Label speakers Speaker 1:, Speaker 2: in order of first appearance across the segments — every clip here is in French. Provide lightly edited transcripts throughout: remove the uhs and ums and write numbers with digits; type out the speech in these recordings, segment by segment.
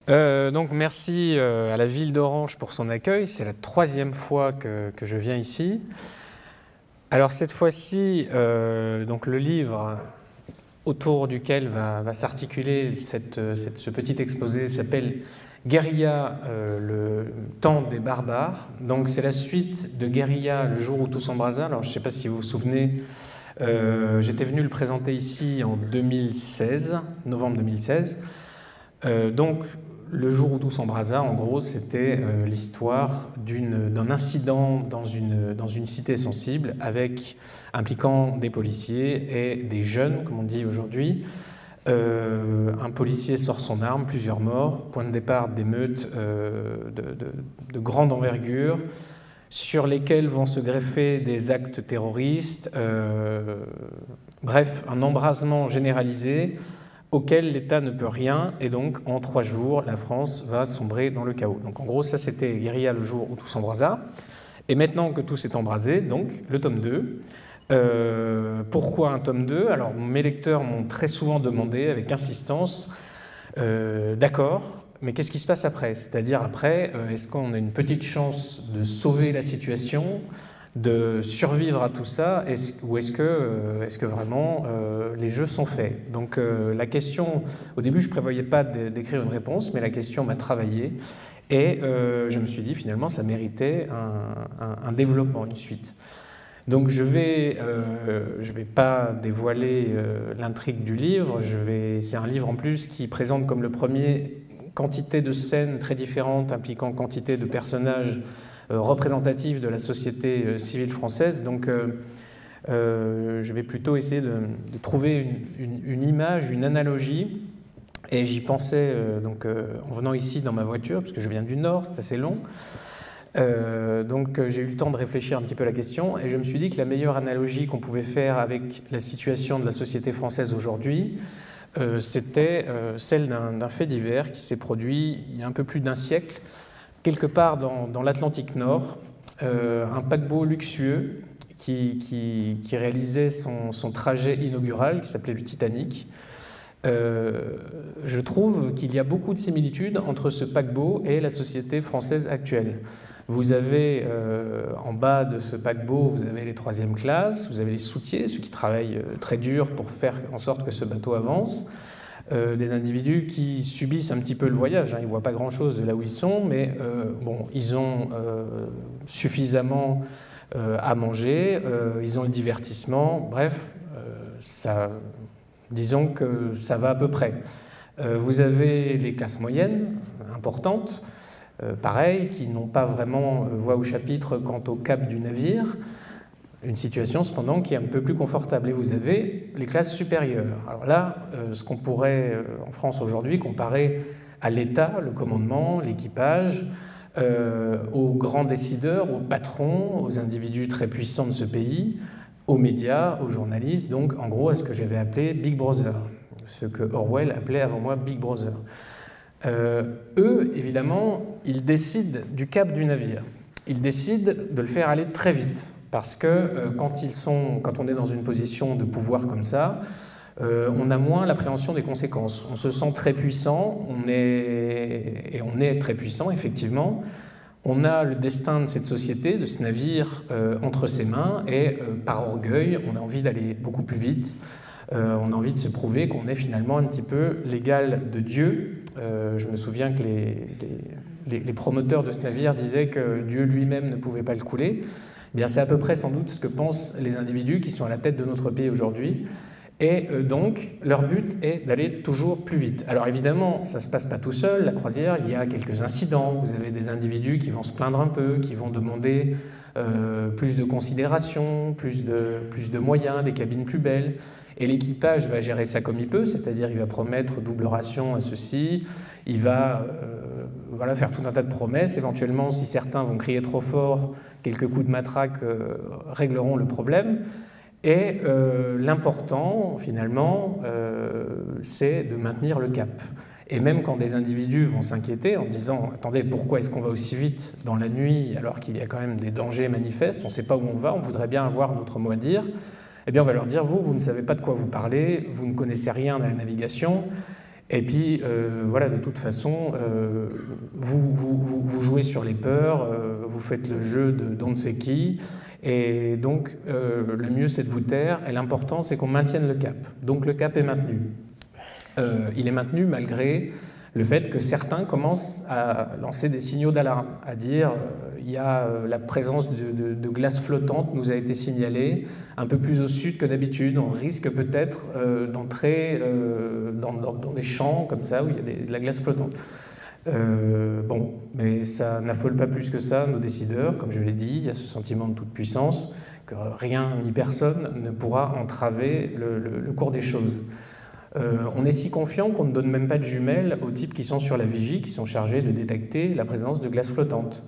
Speaker 1: Donc merci à la ville d'Orange pour son accueil. C'est la 3e fois que je viens ici. Alors cette fois-ci, donc le livre autour duquel va s'articuler ce petit exposé s'appelle Guérilla, le temps des barbares. Donc c'est la suite de Guérilla, le jour où tout s'embrasa. Alors je ne sais pas si vous vous souvenez, j'étais venu le présenter ici en 2016, novembre 2016. Donc le jour où tout s'embrasa, en gros, c'était l'histoire d'un incident dans une cité sensible impliquant des policiers et des jeunes, comme on dit aujourd'hui. Un policier sort son arme, plusieurs morts, point de départ d'émeutes de grande envergure, sur lesquels vont se greffer des actes terroristes. Bref, un embrasement généralisé auquel l'État ne peut rien, et donc en 3 jours, la France va sombrer dans le chaos. Donc en gros, ça c'était Guérilla, le jour où tout s'embrasa. Et maintenant que tout s'est embrasé, donc le tome 2. Pourquoi un tome 2? Alors mes lecteurs m'ont très souvent demandé, avec insistance, d'accord, mais qu'est-ce qui se passe après? C'est-à-dire après, est-ce qu'on a une petite chance de sauver la situation, de survivre à tout ça, ou est-ce que vraiment les jeux sont faits? Donc la question, au début je ne prévoyais pas d'écrire une réponse, mais la question m'a travaillé, et je me suis dit finalement ça méritait un développement, une suite. Donc je vais pas dévoiler l'intrigue du livre, c'est un livre en plus qui présente comme le premier quantité de scènes très différentes impliquant quantité de personnages représentatifs de la société civile française. Donc je vais plutôt essayer de trouver une image, une analogie, et j'y pensais en venant ici dans ma voiture, parce que je viens du Nord, c'est assez long. Donc j'ai eu le temps de réfléchir un petit peu à la question, et je me suis dit que la meilleure analogie qu'on pouvait faire avec la situation de la société française aujourd'hui, c'était celle d'un fait divers qui s'est produit il y a un peu plus d'1 siècle, quelque part dans l'Atlantique Nord, un paquebot luxueux qui réalisait son trajet inaugural, qui s'appelait le Titanic. Je trouve qu'il y a beaucoup de similitudes entre ce paquebot et la société française actuelle. Vous avez en bas de ce paquebot, vous avez les 3e classes, vous avez les soutiers, ceux qui travaillent très dur pour faire en sorte que ce bateau avance, des individus qui subissent un petit peu le voyage, hein. Ils ne voient pas grand-chose de là où ils sont, mais bon, ils ont suffisamment à manger, ils ont le divertissement, bref, disons que ça va à peu près. Vous avez les classes moyennes, importantes, pareil, qui n'ont pas vraiment voix au chapitre quant au cap du navire, une situation cependant qui est un peu plus confortable. Et vous avez les classes supérieures. Alors là, ce qu'on pourrait en France aujourd'hui comparer à l'État, le commandement, l'équipage, aux grands décideurs, aux patrons, aux individus très puissants de ce pays, aux médias, aux journalistes, donc en gros à ce que j'avais appelé Big Brother, ce que Orwell appelait avant moi Big Brother. Eux, évidemment, ils décident du cap du navire. Ils décident de le faire aller très vite, parce que quand on est dans une position de pouvoir comme ça, on a moins l'appréhension des conséquences. On se sent très puissant, on est très puissant, effectivement. On a le destin de cette société, de ce navire, entre ses mains, et par orgueil, on a envie d'aller beaucoup plus vite. On a envie de se prouver qu'on est finalement un petit peu l'égal de Dieu. Je me souviens que les promoteurs de ce navire disaient que Dieu lui-même ne pouvait pas le couler. Eh bien, c'est à peu près sans doute ce que pensent les individus qui sont à la tête de notre pays aujourd'hui. Et donc, leur but est d'aller toujours plus vite. Alors évidemment, ça ne se passe pas tout seul, la croisière, il y a quelques incidents. Vous avez des individus qui vont se plaindre un peu, qui vont demander plus de considération, plus de moyens, des cabines plus belles. Et l'équipage va gérer ça comme il peut, c'est-à-dire il va promettre double ration à ceux-ci, il va faire tout un tas de promesses. Éventuellement, si certains vont crier trop fort, quelques coups de matraque régleront le problème. Et l'important, finalement, c'est de maintenir le cap. Et même quand des individus vont s'inquiéter en disant « Attendez, pourquoi est-ce qu'on va aussi vite dans la nuit alors qu'il y a quand même des dangers manifestes, on ne sait pas où on va, on voudrait bien avoir notre mot à dire », eh bien on va leur dire « Vous ne savez pas de quoi vous parlez, vous ne connaissez rien à la navigation, Et puis, voilà, de toute façon, vous jouez sur les peurs, vous faites le jeu d'on ne sait qui, et donc le mieux c'est de vous taire, et l'important c'est qu'on maintienne le cap. Donc le cap est maintenu. Il est maintenu malgré le fait que certains commencent à lancer des signaux d'alarme, à dire il y a la présence de glace flottante nous a été signalée un peu plus au sud que d'habitude, on risque peut-être d'entrer dans des champs comme ça où il y a de la glace flottante. Bon, mais ça n'affole pas plus que ça nos décideurs, comme je l'ai dit, il y a ce sentiment de toute puissance, que rien ni personne ne pourra entraver le cours des choses. On est si confiant qu'on ne donne même pas de jumelles aux types qui sont sur la vigie, qui sont chargés de détecter la présence de glace flottante.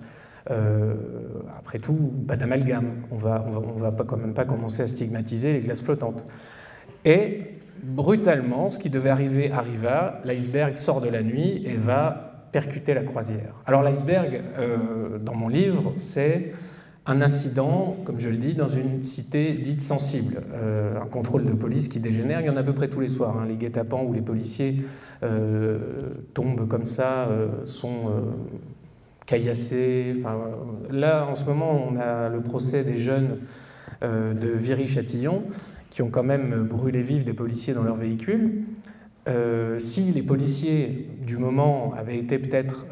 Speaker 1: Après tout, pas d'amalgame, on va quand même pas commencer à stigmatiser les glaces flottantes. Et brutalement, ce qui devait arriver arriva, l'iceberg sort de la nuit et va percuter la croisière. Alors l'iceberg, dans mon livre, c'est un incident, comme je le dis, dans une cité dite sensible. Un contrôle de police qui dégénère, il y en a à peu près tous les soirs. Hein. Les guet-apens où les policiers tombent comme ça, sont caillassés. Enfin, là, en ce moment, on a le procès des jeunes de Viry-Châtillon qui ont quand même brûlé vifs des policiers dans leur véhicule. Si les policiers du moment avaient été peut-être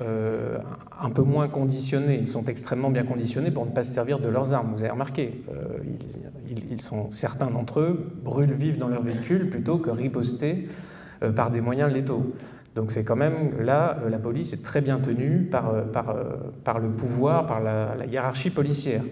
Speaker 1: un peu moins conditionnés, ils sont extrêmement bien conditionnés pour ne pas se servir de leurs armes, vous avez remarqué, certains d'entre eux brûlent vifs dans leur véhicule plutôt que riposter par des moyens létaux. Donc c'est quand même, là, la police est très bien tenue par le pouvoir, par la hiérarchie policière.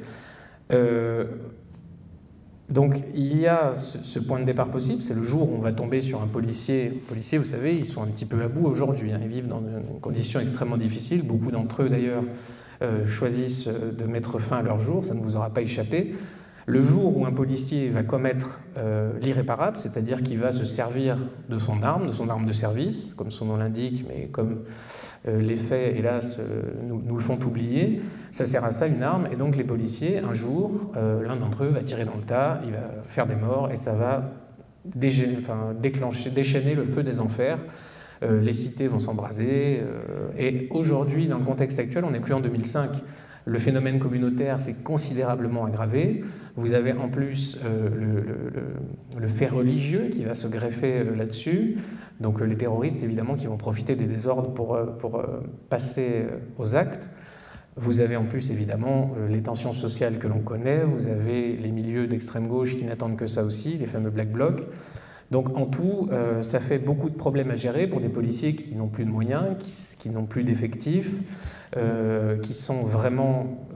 Speaker 1: Donc il y a ce point de départ possible, c'est le jour où on va tomber sur un policier. Les policiers, vous savez, ils sont un petit peu à bout aujourd'hui, hein, ils vivent dans une condition extrêmement difficile. Beaucoup d'entre eux, d'ailleurs, choisissent de mettre fin à leur jour, ça ne vous aura pas échappé. Le jour où un policier va commettre l'irréparable, c'est-à-dire qu'il va se servir de son arme de service, comme son nom l'indique, mais comme les faits, hélas, nous le font oublier, ça sert à ça, une arme, et donc les policiers, un jour, l'un d'entre eux va tirer dans le tas, il va faire des morts, et ça va déchaîner le feu des enfers. Les cités vont s'embraser, et aujourd'hui, dans le contexte actuel, on n'est plus en 2005, le phénomène communautaire s'est considérablement aggravé. Vous avez en plus le fait religieux qui va se greffer là-dessus. Donc les terroristes, évidemment, qui vont profiter des désordres pour passer aux actes. Vous avez en plus, évidemment, les tensions sociales que l'on connaît. Vous avez les milieux d'extrême gauche qui n'attendent que ça aussi, les fameux Black Blocs. Donc en tout, ça fait beaucoup de problèmes à gérer pour des policiers qui n'ont plus de moyens, qui n'ont plus d'effectifs, qui sont vraiment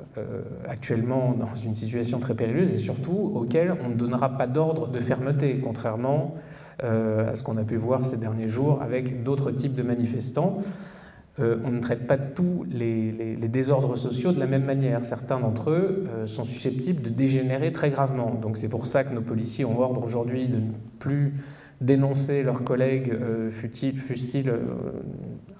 Speaker 1: actuellement dans une situation très périlleuse et surtout auxquels on ne donnera pas d'ordre de fermeté, contrairement à ce qu'on a pu voir ces derniers jours avec d'autres types de manifestants. On ne traite pas tous les désordres sociaux de la même manière. Certains d'entre eux sont susceptibles de dégénérer très gravement. Donc c'est pour ça que nos policiers ont ordre aujourd'hui de ne plus dénoncer leurs collègues, fussent-ils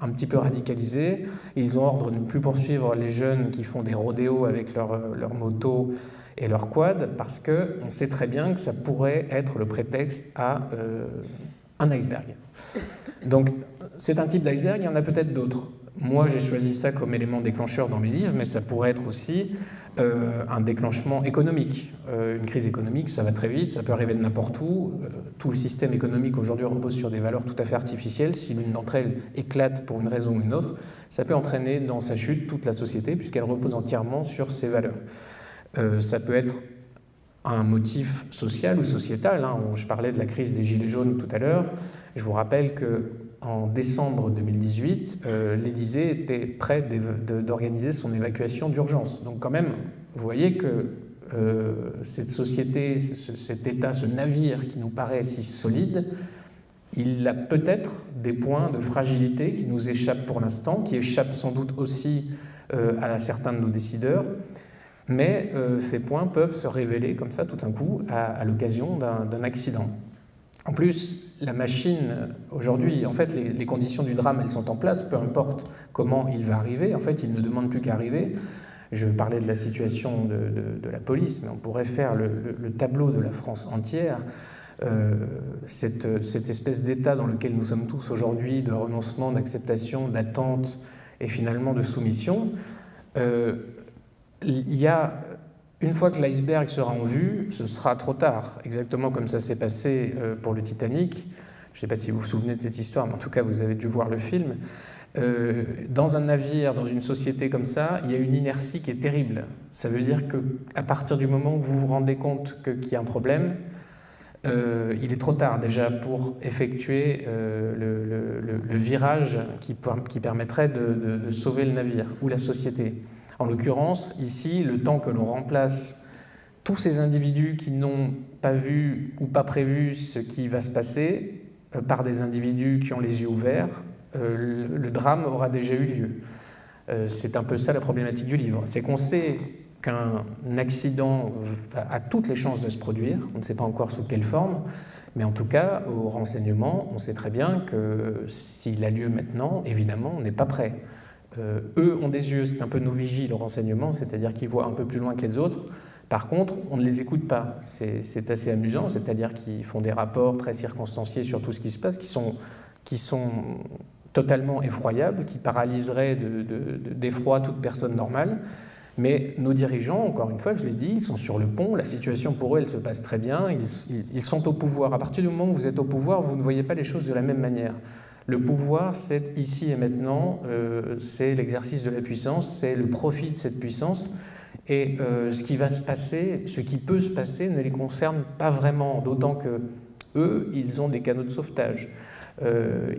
Speaker 1: un petit peu radicalisés. Ils ont ordre de ne plus poursuivre les jeunes qui font des rodéos avec leurs motos et leurs quads, parce qu'on sait très bien que ça pourrait être le prétexte à un iceberg. Donc c'est un type d'iceberg, il y en a peut-être d'autres. Moi, j'ai choisi ça comme élément déclencheur dans mes livres, mais ça pourrait être aussi un déclenchement économique. Une crise économique, ça va très vite, ça peut arriver de n'importe où. Tout le système économique aujourd'hui repose sur des valeurs tout à fait artificielles. Si l'une d'entre elles éclate pour une raison ou une autre, ça peut entraîner dans sa chute toute la société, puisqu'elle repose entièrement sur ces valeurs. Ça peut être un motif social ou sociétal. Hein. Je parlais de la crise des Gilets jaunes tout à l'heure. Je vous rappelle qu'en décembre 2018, l'Élysée était prêt d'organiser son évacuation d'urgence. Donc quand même, vous voyez que cette société, cet État, ce navire qui nous paraît si solide, il a peut-être des points de fragilité qui nous échappent pour l'instant, qui échappent sans doute aussi à certains de nos décideurs. Mais ces points peuvent se révéler comme ça tout d'un coup à l'occasion d'un accident. En plus, la machine, aujourd'hui, en fait, les conditions du drame, elles sont en place, peu importe comment il va arriver, en fait, il ne demande plus qu'à arriver. Je parlais de la situation de la police, mais on pourrait faire le tableau de la France entière. cette espèce d'état dans lequel nous sommes tous aujourd'hui, de renoncement, d'acceptation, d'attente et finalement de soumission, il y a, une fois que l'iceberg sera en vue, ce sera trop tard, exactement comme ça s'est passé pour le Titanic. Je ne sais pas si vous vous souvenez de cette histoire, mais en tout cas vous avez dû voir le film. Dans un navire, dans une société comme ça, il y a une inertie qui est terrible. Ça veut dire qu'à partir du moment où vous vous rendez compte qu'il y a un problème, il est trop tard déjà pour effectuer le virage qui permettrait de sauver le navire ou la société. En l'occurrence, ici, le temps que l'on remplace tous ces individus qui n'ont pas vu ou pas prévu ce qui va se passer par des individus qui ont les yeux ouverts, le drame aura déjà eu lieu. C'est un peu ça la problématique du livre. C'est qu'on sait qu'un accident a toutes les chances de se produire, on ne sait pas encore sous quelle forme, mais en tout cas, au renseignement, on sait très bien que s'il a lieu maintenant, évidemment, on n'est pas prêt. Eux ont des yeux, c'est un peu nos vigiles au renseignement, c'est-à-dire qu'ils voient un peu plus loin que les autres. Par contre, on ne les écoute pas. C'est assez amusant, c'est-à-dire qu'ils font des rapports très circonstanciés sur tout ce qui se passe, qui sont totalement effroyables, qui paralyseraient d'effroi toute personne normale. Mais nos dirigeants, encore une fois, je l'ai dit, ils sont sur le pont, la situation pour eux, elle se passe très bien, ils sont au pouvoir. À partir du moment où vous êtes au pouvoir, vous ne voyez pas les choses de la même manière. Le pouvoir, c'est ici et maintenant, c'est l'exercice de la puissance, c'est le profit de cette puissance. Et ce qui va se passer, ce qui peut se passer, ne les concerne pas vraiment, d'autant que eux, ils ont des canaux de sauvetage.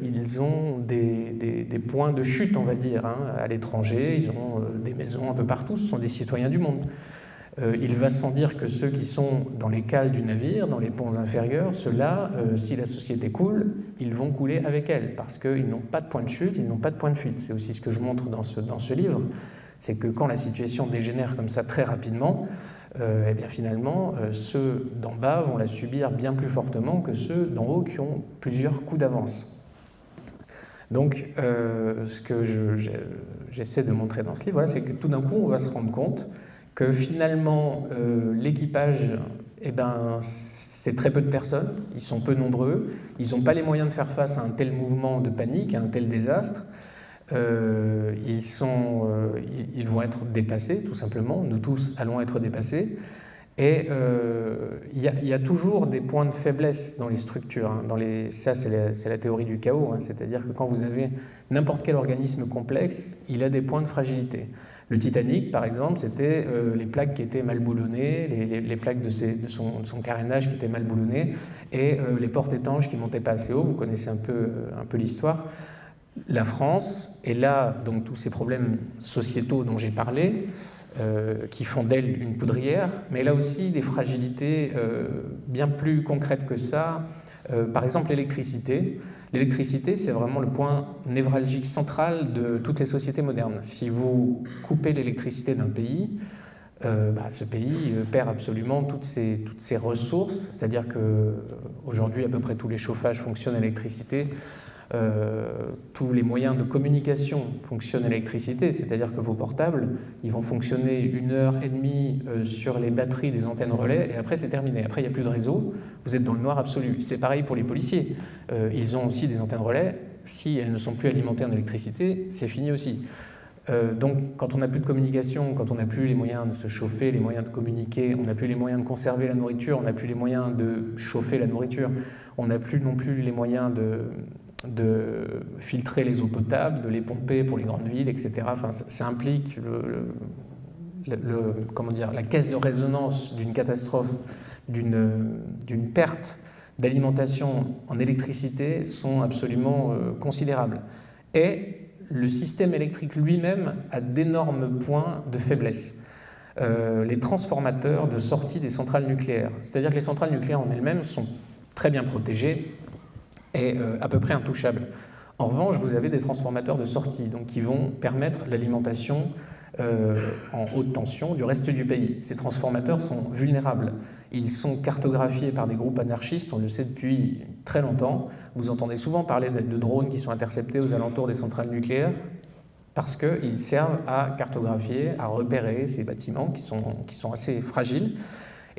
Speaker 1: Ils ont des points de chute, on va dire, à l'étranger, ils ont des maisons un peu partout, ce sont des citoyens du monde. Il va sans dire que ceux qui sont dans les cales du navire, dans les ponts inférieurs, ceux-là, si la société coule, ils vont couler avec elle, parce qu'ils n'ont pas de point de chute, ils n'ont pas de point de fuite. C'est aussi ce que je montre dans ce livre, c'est que quand la situation dégénère comme ça très rapidement, eh bien finalement, ceux d'en bas vont la subir bien plus fortement que ceux d'en haut qui ont plusieurs coups d'avance. Donc, ce que j'essaie de montrer dans ce livre, voilà, c'est que tout d'un coup, on va se rendre compte que finalement, l'équipage, eh ben, c'est très peu de personnes, ils sont peu nombreux, ils n'ont pas les moyens de faire face à un tel mouvement de panique, à un tel désastre. Ils vont être dépassés, tout simplement. Nous tous allons être dépassés. Et il y a toujours des points de faiblesse dans les structures. Ça, c'est la théorie du chaos. C'est-à-dire que quand vous avez n'importe quel organisme complexe, il a des points de fragilité. Le Titanic, par exemple, c'était les plaques qui étaient mal boulonnées, les plaques de son carénage qui étaient mal boulonnées, et les portes étanches qui ne montaient pas assez haut. Vous connaissez un peu l'histoire. La France, et là, donc tous ces problèmes sociétaux dont j'ai parlé, qui font d'elle une poudrière, mais là aussi des fragilités bien plus concrètes que ça. Par exemple, l'électricité. L'électricité, c'est vraiment le point névralgique central de toutes les sociétés modernes. Si vous coupez l'électricité d'un pays, ce pays perd absolument toutes ses ressources, c'est-à-dire qu'aujourd'hui, à peu près tous les chauffages fonctionnent à l'électricité. Tous les moyens de communication fonctionnent à l'électricité, c'est-à-dire que vos portables, ils vont fonctionner 1h30 sur les batteries des antennes relais, et après c'est terminé. Après, il n'y a plus de réseau, vous êtes dans le noir absolu. C'est pareil pour les policiers. Ils ont aussi des antennes relais. Si elles ne sont plus alimentées en électricité, c'est fini aussi. Donc, quand on n'a plus de communication, quand on n'a plus les moyens de se chauffer, les moyens de communiquer, on n'a plus les moyens de conserver la nourriture, on n'a plus les moyens de chauffer la nourriture, on n'a plus non plus les moyens de filtrer les eaux potables, de les pomper pour les grandes villes, etc. Enfin, ça implique la caisse de résonance d'une catastrophe, d'une perte d'alimentation en électricité sont absolument considérables. Et le système électrique lui-même a d'énormes points de faiblesse. Les transformateurs de sortie des centrales nucléaires, c'est-à-dire que les centrales nucléaires en elles-mêmes sont très bien protégées et à peu près intouchables. En revanche, vous avez des transformateurs de sortie donc, qui vont permettre l'alimentation en haute tension du reste du pays. Ces transformateurs sont vulnérables. Ils sont cartographiés par des groupes anarchistes, on le sait depuis très longtemps. Vous entendez souvent parler de drones qui sont interceptés aux alentours des centrales nucléaires parce qu'ils servent à cartographier, à repérer ces bâtiments qui sont assez fragiles.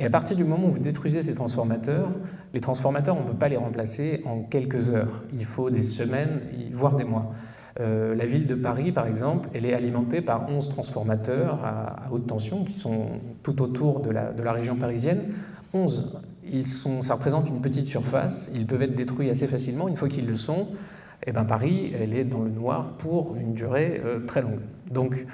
Speaker 1: Et à partir du moment où vous détruisez ces transformateurs, les transformateurs, on ne peut pas les remplacer en quelques heures. Il faut des semaines, voire des mois. La ville de Paris, par exemple, elle est alimentée par 11 transformateurs à haute tension qui sont tout autour de la région parisienne. 11. Ça représente une petite surface, ils peuvent être détruits assez facilement. Une fois qu'ils le sont, eh ben Paris, elle est dans le noir pour une durée très longue. Donc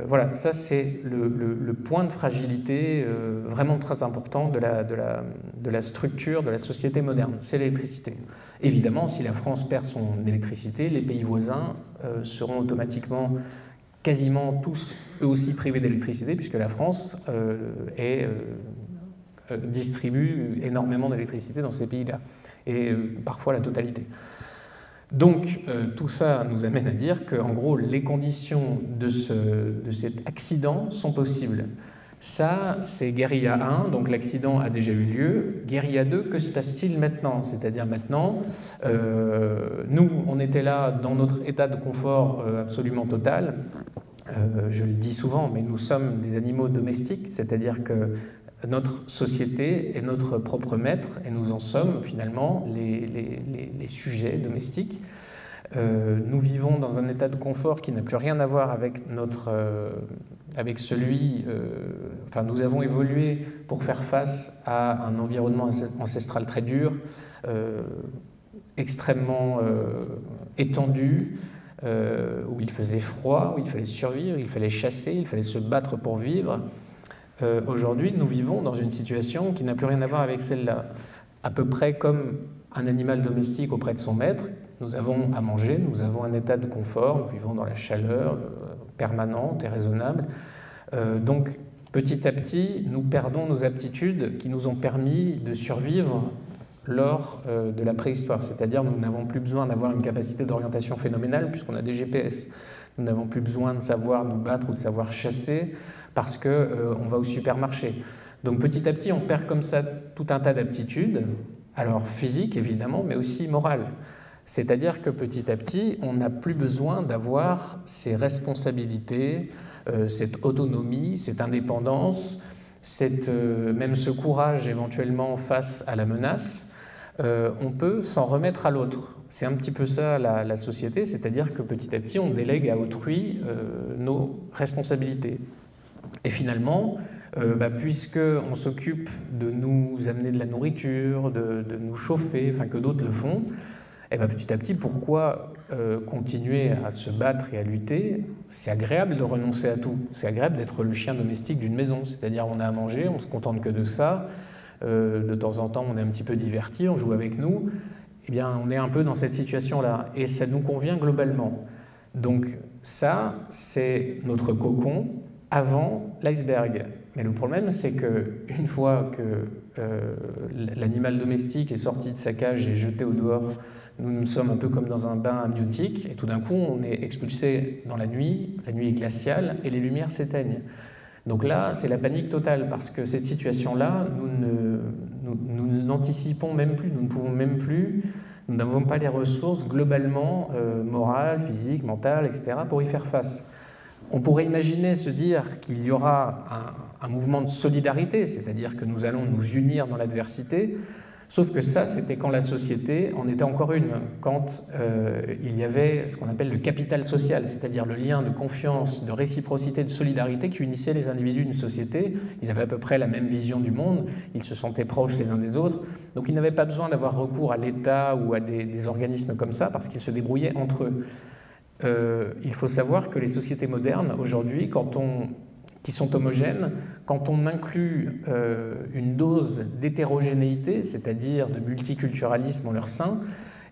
Speaker 1: voilà, ça c'est le point de fragilité vraiment très important de la structure de la société moderne, c'est l'électricité. Évidemment, si la France perd son électricité, les pays voisins seront automatiquement quasiment tous eux aussi privés d'électricité, puisque la France distribue énormément d'électricité dans ces pays-là, et parfois la totalité. Donc tout ça nous amène à dire qu'en gros les conditions de cet accident sont possibles. Ça, c'est guérilla 1, donc l'accident a déjà eu lieu. Guérilla 2, que se passe-t-il maintenant? C'est-à-dire maintenant, nous, on était là dans notre état de confort absolument total. Je le dis souvent, mais nous sommes des animaux domestiques, c'est-à-dire que notre société est notre propre maître et nous en sommes finalement les sujets domestiques. Nous vivons dans un état de confort qui n'a plus rien à voir avec enfin, nous avons évolué pour faire face à un environnement ancestral très dur, extrêmement étendu, où il faisait froid, où il fallait survivre, il fallait chasser, il fallait se battre pour vivre. Aujourd'hui, nous vivons dans une situation qui n'a plus rien à voir avec celle-là. À peu près comme un animal domestique auprès de son maître, nous avons à manger, nous avons un état de confort, nous vivons dans la chaleur permanente et raisonnable. Donc, petit à petit, nous perdons nos aptitudes qui nous ont permis de survivre lors de la préhistoire. C'est-à-dire, nous n'avons plus besoin d'avoir une capacité d'orientation phénoménale puisqu'on a des GPS. Nous n'avons plus besoin de savoir nous battre ou de savoir chasser parce qu'on va au supermarché. Donc petit à petit, on perd comme ça tout un tas d'aptitudes, alors physiques évidemment, mais aussi morales. C'est-à-dire que petit à petit, on n'a plus besoin d'avoir ces responsabilités, cette autonomie, cette indépendance, même ce courage éventuellement face à la menace. On peut s'en remettre à l'autre. C'est un petit peu ça la société, c'est-à-dire que petit à petit, on délègue à autrui nos responsabilités. Et finalement, puisqu'on s'occupe de nous amener de la nourriture, de nous chauffer, enfin que d'autres le font, et petit à petit, pourquoi continuer à se battre et à lutter? C'est agréable de renoncer à tout. C'est agréable d'être le chien domestique d'une maison. C'est-à-dire on a à manger, on ne se contente que de ça. De temps en temps, on est un petit peu diverti, on joue avec nous. Eh bien, on est un peu dans cette situation-là. Et ça nous convient globalement. Donc ça, c'est notre cocon avant l'iceberg. Mais le problème, c'est qu'une fois que l'animal domestique est sorti de sa cage et jeté au dehors, nous sommes un peu comme dans un bain amniotique, et tout d'un coup, on est expulsé dans la nuit est glaciale, et les lumières s'éteignent. Donc là, c'est la panique totale, parce que cette situation-là, nous ne l'anticipons même plus, nous ne pouvons même plus, nous n'avons pas les ressources globalement morales, physiques, mentales, etc., pour y faire face. On pourrait imaginer se dire qu'il y aura un mouvement de solidarité, c'est-à-dire que nous allons nous unir dans l'adversité, sauf que ça, c'était quand la société en était encore une, quand il y avait ce qu'on appelle le capital social, c'est-à-dire le lien de confiance, de réciprocité, de solidarité qui unissait les individus d'une société. Ils avaient à peu près la même vision du monde, ils se sentaient proches les uns des autres, donc ils n'avaient pas besoin d'avoir recours à l'État ou à des organismes comme ça, parce qu'ils se débrouillaient entre eux. Il faut savoir que les sociétés modernes, aujourd'hui, qui sont homogènes, quand on inclut une dose d'hétérogénéité, c'est-à-dire de multiculturalisme en leur sein,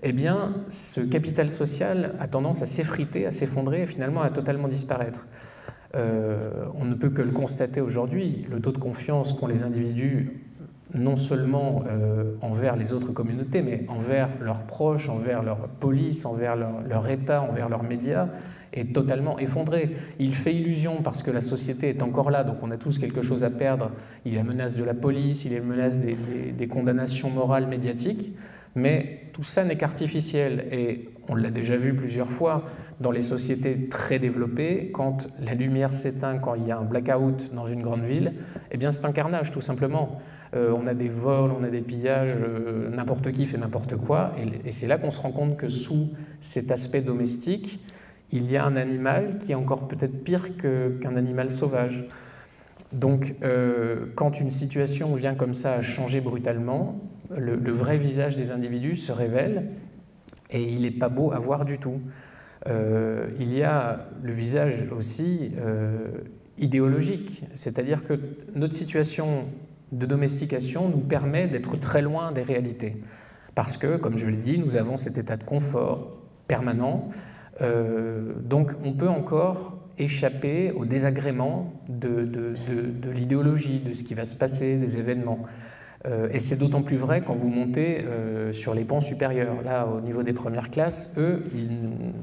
Speaker 1: eh bien, ce capital social a tendance à s'effriter, à s'effondrer et finalement à totalement disparaître. On ne peut que le constater aujourd'hui. Le taux de confiance qu'ont les individus, non seulement envers les autres communautés, mais envers leurs proches, envers leur police, envers leur État, envers leurs médias, est totalement effondré. Il fait illusion parce que la société est encore là, donc on a tous quelque chose à perdre. Il y a la menace de la police, il y a la menace des condamnations morales médiatiques, mais tout ça n'est qu'artificiel. Et on l'a déjà vu plusieurs fois, dans les sociétés très développées, quand la lumière s'éteint, quand il y a un blackout dans une grande ville, eh bien c'est un carnage tout simplement. On a des vols, on a des pillages, n'importe qui fait n'importe quoi, et c'est là qu'on se rend compte que sous cet aspect domestique, il y a un animal qui est encore peut-être pire qu'un animal sauvage. Donc, quand une situation vient comme ça à changer brutalement, le vrai visage des individus se révèle, et il n'est pas beau à voir du tout. Il y a le visage aussi idéologique, c'est-à-dire que notre situation de domestication nous permet d'être très loin des réalités. Parce que, comme je l'ai dit, nous avons cet état de confort permanent, donc on peut encore échapper au désagrément de l'idéologie, de ce qui va se passer, des événements. Et c'est d'autant plus vrai quand vous montez sur les ponts supérieurs. Là, au niveau des premières classes, eux,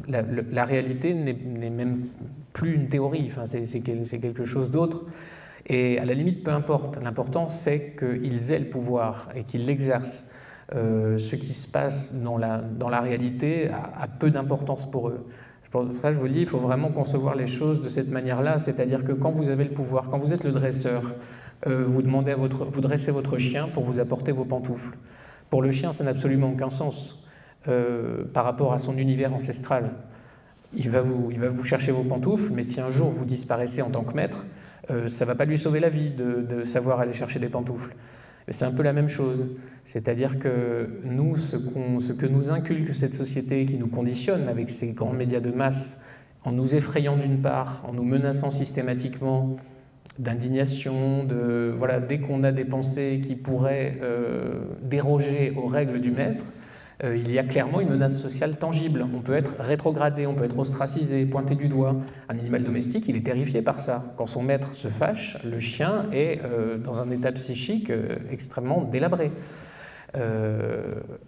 Speaker 1: la réalité n'est même plus une théorie, enfin, c'est quelque chose d'autre. Et à la limite, peu importe. L'important, c'est qu'ils aient le pouvoir et qu'ils l'exercent. Ce qui se passe dans la réalité a peu d'importance pour eux. Pour ça, je vous dis, il faut vraiment concevoir les choses de cette manière-là, c'est-à-dire que quand vous avez le pouvoir, quand vous êtes le dresseur, vous dressez votre chien pour vous apporter vos pantoufles. Pour le chien, ça n'a absolument aucun sens par rapport à son univers ancestral. Il va vous chercher vos pantoufles, mais si un jour vous disparaissez en tant que maître, ça ne va pas lui sauver la vie de savoir aller chercher des pantoufles. C'est un peu la même chose. C'est-à-dire que nous, ce que nous inculque cette société qui nous conditionne avec ces grands médias de masse, en nous effrayant d'une part, en nous menaçant systématiquement d'indignation, voilà, dès qu'on a des pensées qui pourraient déroger aux règles du maître, il y a clairement une menace sociale tangible. On peut être rétrogradé, on peut être ostracisé, pointé du doigt. Un animal domestique, il est terrifié par ça. Quand son maître se fâche, le chien est dans un état psychique extrêmement délabré.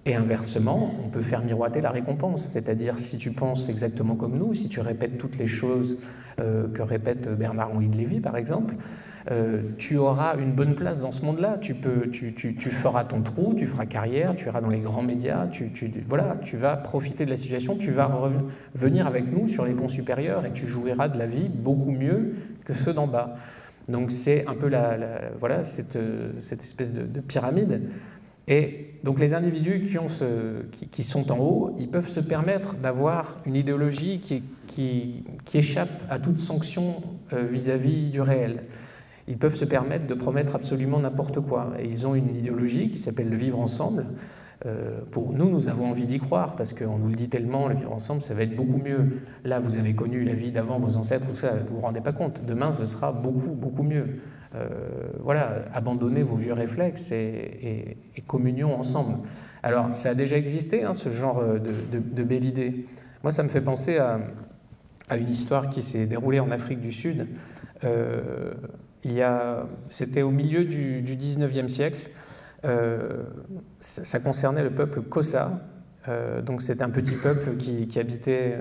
Speaker 1: Et inversement, on peut faire miroiter la récompense. C'est-à-dire, si tu penses exactement comme nous, si tu répètes toutes les choses que répète Bernard-Henri de Lévy, par exemple, tu auras une bonne place dans ce monde-là. Tu feras ton trou, tu feras carrière, tu iras dans les grands médias, voilà, tu vas profiter de la situation, tu vas venir avec nous sur les ponts supérieurs et tu jouiras de la vie beaucoup mieux que ceux d'en bas. Donc c'est un peu voilà, cette espèce de pyramide. Et donc les individus qui sont en haut, ils peuvent se permettre d'avoir une idéologie qui échappe à toute sanction vis-à-vis du réel. Ils peuvent se permettre de promettre absolument n'importe quoi. Et ils ont une idéologie qui s'appelle le vivre ensemble. Pour nous, nous avons envie d'y croire, parce qu'on nous le dit tellement, le vivre ensemble, ça va être beaucoup mieux. Là, vous avez connu la vie d'avant, vos ancêtres, tout ça, vous vous rendez pas compte. Demain, ce sera beaucoup, beaucoup mieux. Voilà, abandonnez vos vieux réflexes et communion ensemble. Alors, ça a déjà existé, hein, ce genre de belle idée. Moi, ça me fait penser à une histoire qui s'est déroulée en Afrique du Sud. C'était au milieu du 19e siècle. Ça concernait le peuple Xhosa. Donc c'est un petit peuple qui habitait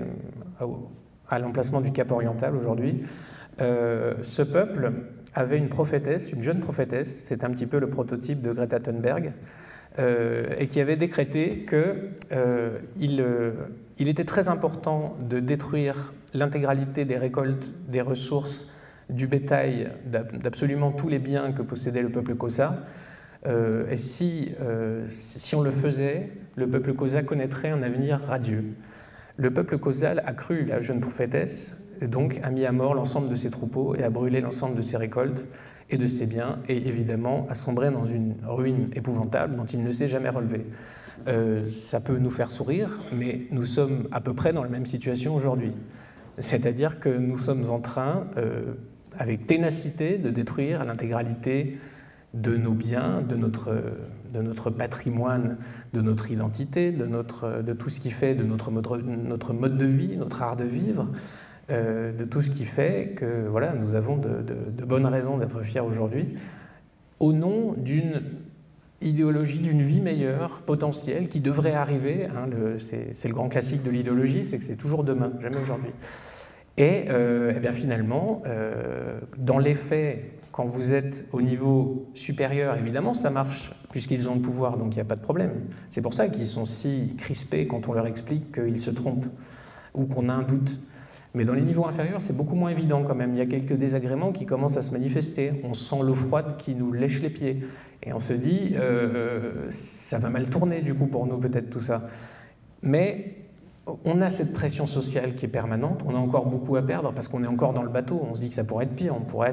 Speaker 1: à l'emplacement du Cap Oriental aujourd'hui. Ce peuple avait une prophétesse, une jeune prophétesse, c'est un petit peu le prototype de Greta Thunberg, et qui avait décrété qu'il était très important de détruire l'intégralité des récoltes, des ressources, du bétail, d'absolument tous les biens que possédait le peuple Xhosa. Et si on le faisait, le peuple Xhosa connaîtrait un avenir radieux. Le peuple Xhosa a cru la jeune prophétesse, et donc a mis à mort l'ensemble de ses troupeaux et a brûlé l'ensemble de ses récoltes et de ses biens, et évidemment a sombré dans une ruine épouvantable dont il ne s'est jamais relevé. Ça peut nous faire sourire, mais nous sommes à peu près dans la même situation aujourd'hui. C'est-à-dire que nous sommes en train, avec ténacité, de détruire l'intégralité de nos biens, de notre patrimoine, de notre identité, de tout ce qui fait de notre mode de vie, notre art de vivre, de tout ce qui fait que voilà, nous avons de bonnes raisons d'être fiers aujourd'hui, au nom d'une idéologie d'une vie meilleure, potentielle, qui devrait arriver. Hein, c'est le grand classique de l'idéologie, c'est que c'est toujours demain, jamais aujourd'hui. Et bien finalement, dans les faits, quand vous êtes au niveau supérieur, évidemment, ça marche, puisqu'ils ont le pouvoir, donc il n'y a pas de problème. C'est pour ça qu'ils sont si crispés quand on leur explique qu'ils se trompent. ou qu'on a un doute. Mais dans les niveaux inférieurs, c'est beaucoup moins évident quand même. Il y a quelques désagréments qui commencent à se manifester. On sent l'eau froide qui nous lèche les pieds. Et on se dit, ça va mal tourner du coup pour nous peut-être tout ça. Mais on a cette pression sociale qui est permanente. On a encore beaucoup à perdre parce qu'on est encore dans le bateau. On se dit que ça pourrait être pire. On pourrait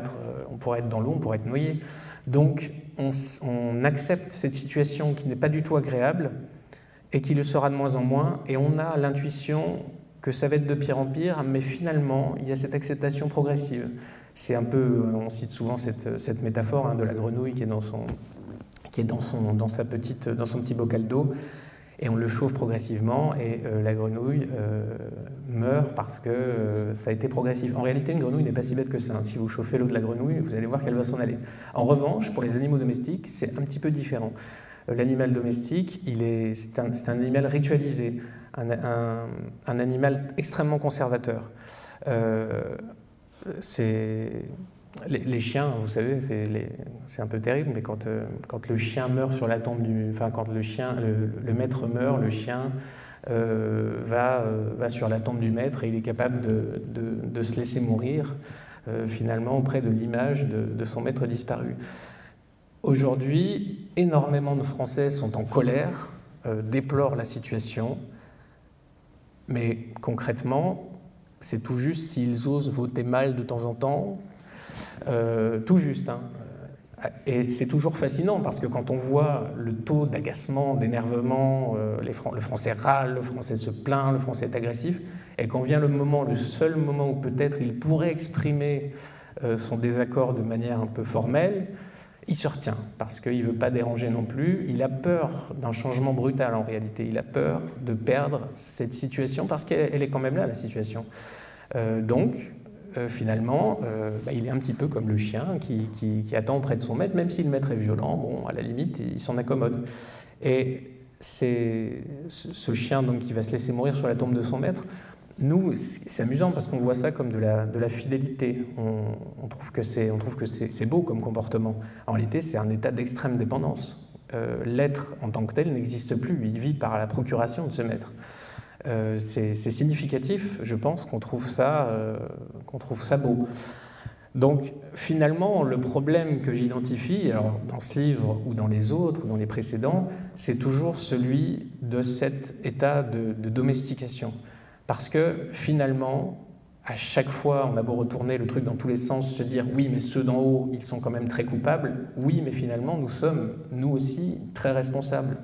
Speaker 1: être dans l'eau, on pourrait être noyé. Donc on accepte cette situation qui n'est pas du tout agréable et qui le sera de moins en moins. Et on a l'intuition que ça va être de pire en pire, mais finalement, il y a cette acceptation progressive. C'est un peu, on cite souvent cette métaphore hein, de la grenouille qui est dans son petit bocal d'eau, et on le chauffe progressivement, et la grenouille meurt parce que ça a été progressif. En réalité, une grenouille n'est pas si bête que ça. Si vous chauffez l'eau de la grenouille, vous allez voir qu'elle va s'en aller. En revanche, pour les animaux domestiques, c'est un petit peu différent. L'animal domestique, c'est un animal ritualisé, un animal extrêmement conservateur. Les chiens, vous savez, c'est un peu terrible, mais quand le chien meurt sur la tombe quand le maître meurt, le chien va sur la tombe du maître et il est capable de se laisser mourir finalement auprès de l'image de son maître disparu. Aujourd'hui, énormément de Français sont en colère, déplorent la situation, mais concrètement, c'est tout juste s'ils osent voter mal de temps en temps, tout juste. Hein. Et c'est toujours fascinant parce que quand on voit le taux d'agacement, d'énervement, le Français râle, le Français se plaint, le Français est agressif, et quand vient le seul moment où peut-être il pourrait exprimer son désaccord de manière un peu formelle, il se retient, parce qu'il ne veut pas déranger non plus. Il a peur d'un changement brutal en réalité. Il a peur de perdre cette situation, parce qu'elle est quand même là, la situation. Finalement, il est un petit peu comme le chien qui attend auprès de son maître, même si le maître est violent, bon, à la limite, il s'en accommode. Et c'est ce chien donc, qui va se laisser mourir sur la tombe de son maître. Nous, c'est amusant parce qu'on voit ça comme de la fidélité. On trouve que c'est beau comme comportement. En réalité, c'est un état d'extrême dépendance. L'être en tant que tel n'existe plus. Il vit par la procuration de ce maître. C'est significatif, je pense, qu'on trouve ça beau. Donc, finalement, le problème que j'identifie, alors dans ce livre ou dans les autres, ou dans les précédents, c'est toujours celui de cet état de domestication. Parce que finalement, à chaque fois, on a beau retourner le truc dans tous les sens, se dire oui, mais ceux d'en haut, ils sont quand même très coupables. Oui, mais finalement, nous sommes, nous aussi, très responsables.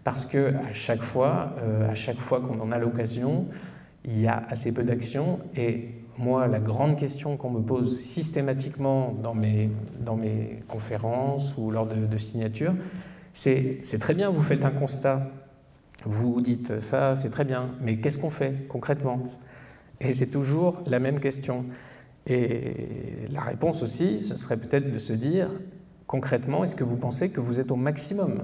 Speaker 1: Parce que à chaque fois qu'on en a l'occasion, il y a assez peu d'action. Et moi, la grande question qu'on me pose systématiquement dans mes conférences ou lors de signatures, c'est très bien, vous faites un constat. Vous dites ça, c'est très bien, mais qu'est-ce qu'on fait concrètement? Et c'est toujours la même question. Et la réponse aussi, ce serait peut-être de se dire, concrètement, est-ce que vous pensez que vous êtes au maximum?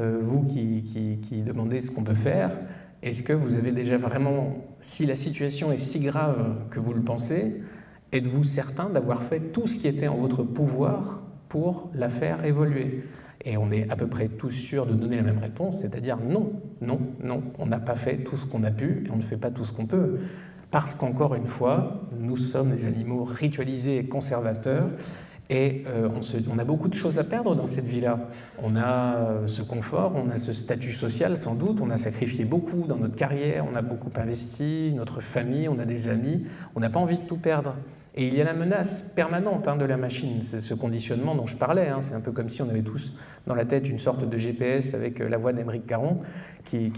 Speaker 1: Vous qui demandez ce qu'on peut faire, est-ce que vous avez déjà vraiment, si la situation est si grave que vous le pensez, êtes-vous certain d'avoir fait tout ce qui était en votre pouvoir pour la faire évoluer? Et on est à peu près tous sûrs de donner la même réponse, c'est-à-dire non, non, non, on n'a pas fait tout ce qu'on a pu et on ne fait pas tout ce qu'on peut. Parce qu'encore une fois, nous sommes des animaux ritualisés et conservateurs et on a beaucoup de choses à perdre dans cette vie-là. On a ce confort, on a ce statut social sans doute, on a sacrifié beaucoup dans notre carrière, on a beaucoup investi, notre famille, on a des amis, on n'a pas envie de tout perdre. Et il y a la menace permanente de la machine, ce conditionnement dont je parlais. C'est un peu comme si on avait tous dans la tête une sorte de GPS avec la voix d'Aymeric Caron qui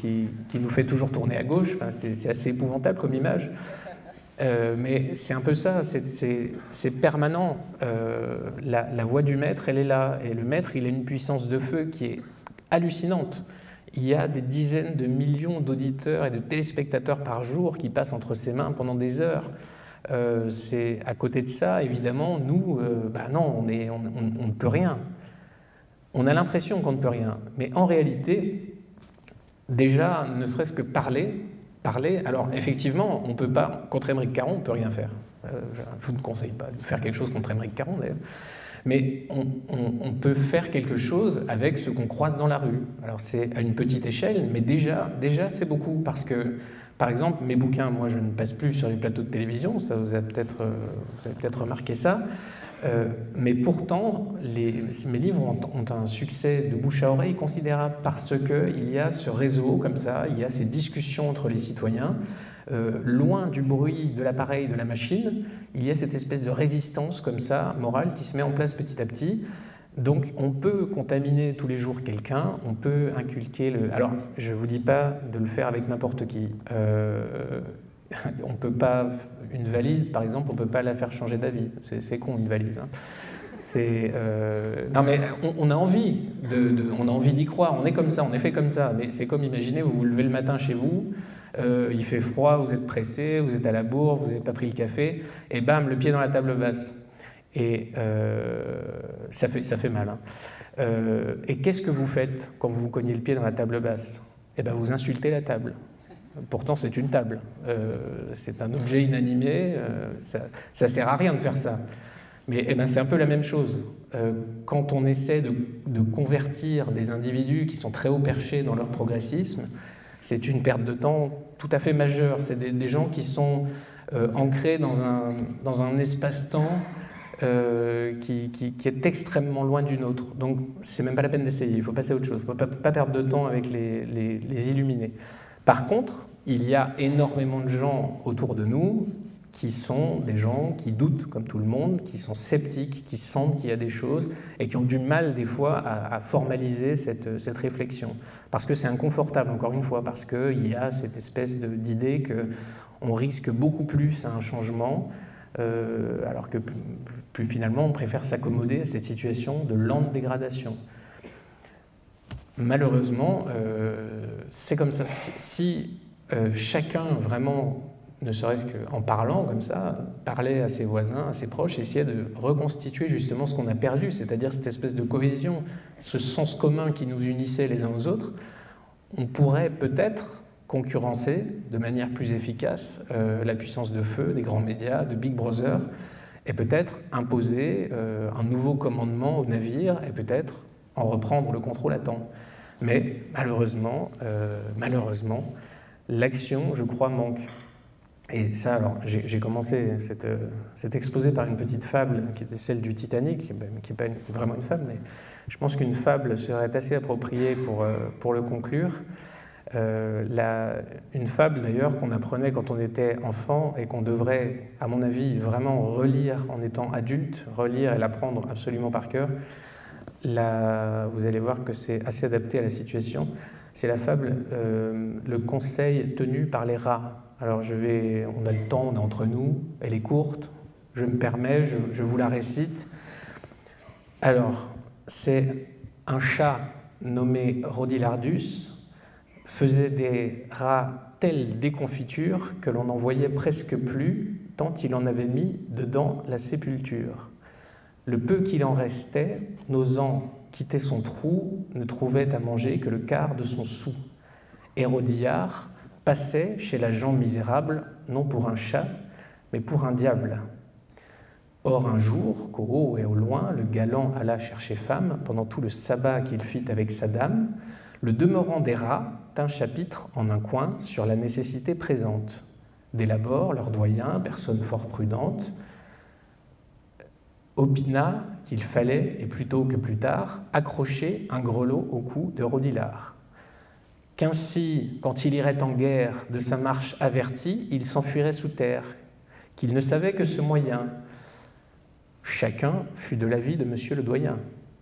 Speaker 1: nous fait toujours tourner à gauche. Enfin, c'est assez épouvantable comme image. Mais c'est un peu ça, c'est permanent. La voix du maître, elle est là. Et le maître, il a une puissance de feu qui est hallucinante. Il y a des dizaines de millions d'auditeurs et de téléspectateurs par jour qui passent entre ses mains pendant des heures. C'est à côté de ça, évidemment, nous, non, on ne peut rien. On a l'impression qu'on ne peut rien, mais en réalité, déjà, ne serait-ce que parler. Alors, effectivement, on ne peut pas, contre Aymeric Caron, on ne peut rien faire. Je vous ne conseille pas de faire quelque chose contre Aymeric Caron, d'ailleurs. Mais on peut faire quelque chose avec ce qu'on croise dans la rue. Alors, c'est à une petite échelle, mais déjà c'est beaucoup, parce Par exemple, mes bouquins, moi je ne passe plus sur les plateaux de télévision, ça vous avez peut-être remarqué ça, mais pourtant mes livres ont un succès de bouche à oreille considérable parce qu'il y a ce réseau comme ça, il y a ces discussions entre les citoyens, loin du bruit de l'appareil, de la machine, il y a cette espèce de résistance comme ça, morale, qui se met en place petit à petit. Donc on peut contaminer tous les jours quelqu'un, on peut inculquer le... Alors je ne vous dis pas de le faire avec n'importe qui. On peut pas... Une valise, par exemple, on ne peut pas la faire changer d'avis. C'est con, une valise. Hein. Non mais on a envie on a envie d'y croire, on est comme ça, on est fait comme ça. Mais c'est comme, imaginez, vous vous levez le matin chez vous, il fait froid, vous êtes pressé, vous êtes à la bourre, vous n'avez pas pris le café, et bam, le pied dans la table basse. Et ça fait mal. Hein. Et qu'est-ce que vous faites quand vous vous cognez le pied dans la table basse? Eh bien, vous insultez la table. Pourtant, c'est une table. C'est un objet inanimé. Ça sert à rien de faire ça. Mais eh ben, c'est un peu la même chose. Quand on essaie de convertir des individus qui sont très haut perchés dans leur progressisme, c'est une perte de temps tout à fait majeure. C'est des gens qui sont ancrés dans un espace-temps qui est extrêmement loin du nôtre. Donc, c'est même pas la peine d'essayer. Il faut passer à autre chose. Il ne faut pas perdre de temps avec les illuminés. Par contre, il y a énormément de gens autour de nous qui sont des gens qui doutent, comme tout le monde, qui sont sceptiques, qui sentent qu'il y a des choses et qui ont du mal, des fois, à formaliser cette réflexion. Parce que c'est inconfortable, encore une fois, parce qu'il y a cette espèce d'idée qu'on risque beaucoup plus à un changement, alors que plus finalement, on préfère s'accommoder à cette situation de lente dégradation. Malheureusement, c'est comme ça. Si chacun vraiment, ne serait-ce qu'en parlant comme ça, parlait à ses voisins, à ses proches, essayait de reconstituer justement ce qu'on a perdu, c'est-à-dire cette espèce de cohésion, ce sens commun qui nous unissait les uns aux autres, on pourrait peut-être concurrencer de manière plus efficace la puissance de feu des grands médias, de Big Brother, et peut-être imposer un nouveau commandement au navire, et peut-être en reprendre le contrôle à temps. Mais malheureusement, l'action, je crois, manque. Et ça, alors, j'ai commencé cet exposé par une petite fable qui était celle du Titanic, qui n'est pas vraiment une fable, mais je pense qu'une fable serait assez appropriée pour le conclure. Une fable, d'ailleurs, qu'on apprenait quand on était enfant et qu'on devrait, à mon avis, vraiment relire en étant adulte, relire et l'apprendre absolument par cœur. Vous allez voir que c'est assez adapté à la situation. C'est la fable « Le conseil tenu par les rats ». Alors on a le temps, on est entre nous, elle est courte, je me permets, je vous la récite. Alors, c'est un chat nommé Rodilardus, faisait des rats telle déconfiture que l'on n'en voyait presque plus, tant il en avait mis dedans la sépulture. Le peu qu'il en restait, n'osant quitter son trou, ne trouvait à manger que le quart de son sou. Et Rodillard passait chez la gent misérable, non pour un chat, mais pour un diable. Or un jour, qu'au haut et au loin, le galant alla chercher femme, pendant tout le sabbat qu'il fit avec sa dame, le demeurant des rats tint chapitre en un coin sur la nécessité présente. Dès l'abord, leur doyen, personne fort prudente, opina qu'il fallait, et plus tôt que plus tard, accrocher un grelot au cou de Rodillard. Qu'ainsi, quand il irait en guerre, de sa marche averti, il s'enfuirait sous terre, qu'il ne savait que ce moyen. Chacun fut de l'avis de monsieur le doyen.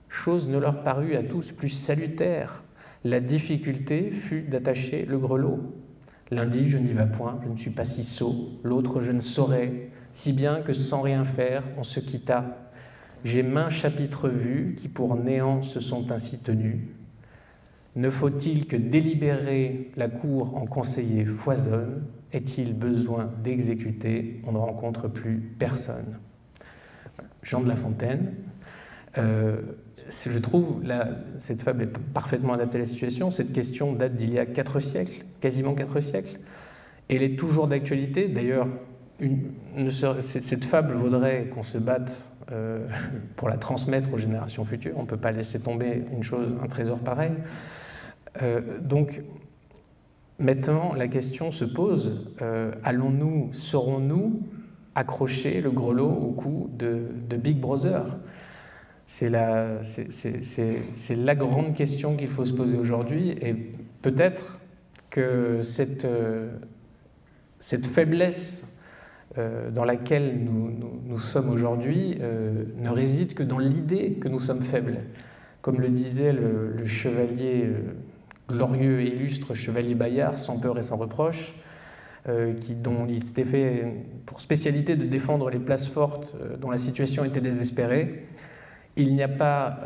Speaker 1: Chose ne leur parut à tous plus salutaire. La difficulté fut d'attacher le grelot. L'un dit « je n'y vas point, je ne suis pas si sot », l'autre « je ne saurais », si bien que sans rien faire, on se quitta. J'ai maints chapitres vus qui pour néant se sont ainsi tenus. Ne faut-il que délibérer la cour en conseiller foisonne? Est-il besoin d'exécuter? On ne rencontre plus personne. Jean de La Fontaine. Je trouve, cette fable est parfaitement adaptée à la situation. Cette question date d'il y a 4 siècles, quasiment 4 siècles. Et elle est toujours d'actualité. D'ailleurs, cette fable vaudrait qu'on se batte pour la transmettre aux générations futures. On ne peut pas laisser tomber un trésor pareil. Donc, Maintenant, la question se pose, saurons-nous accrocher le grelot au cou de Big Brother? C'est la grande question qu'il faut se poser aujourd'hui, et peut-être que cette faiblesse dans laquelle nous sommes aujourd'hui ne réside que dans l'idée que nous sommes faibles. Comme le disait le chevalier glorieux et illustre chevalier Bayard, sans peur et sans reproche, dont il s'était fait pour spécialité de défendre les places fortes dont la situation était désespérée. Il n'y a pas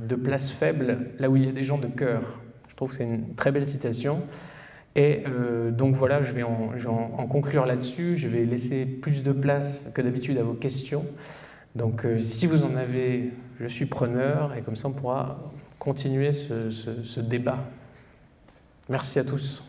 Speaker 1: de place faible là où il y a des gens de cœur. Je trouve que c'est une très belle citation. Et donc voilà, je vais en conclure là-dessus. Je vais laisser plus de place que d'habitude à vos questions. Donc si vous en avez, je suis preneur, et comme ça on pourra continuer ce débat. Merci à tous.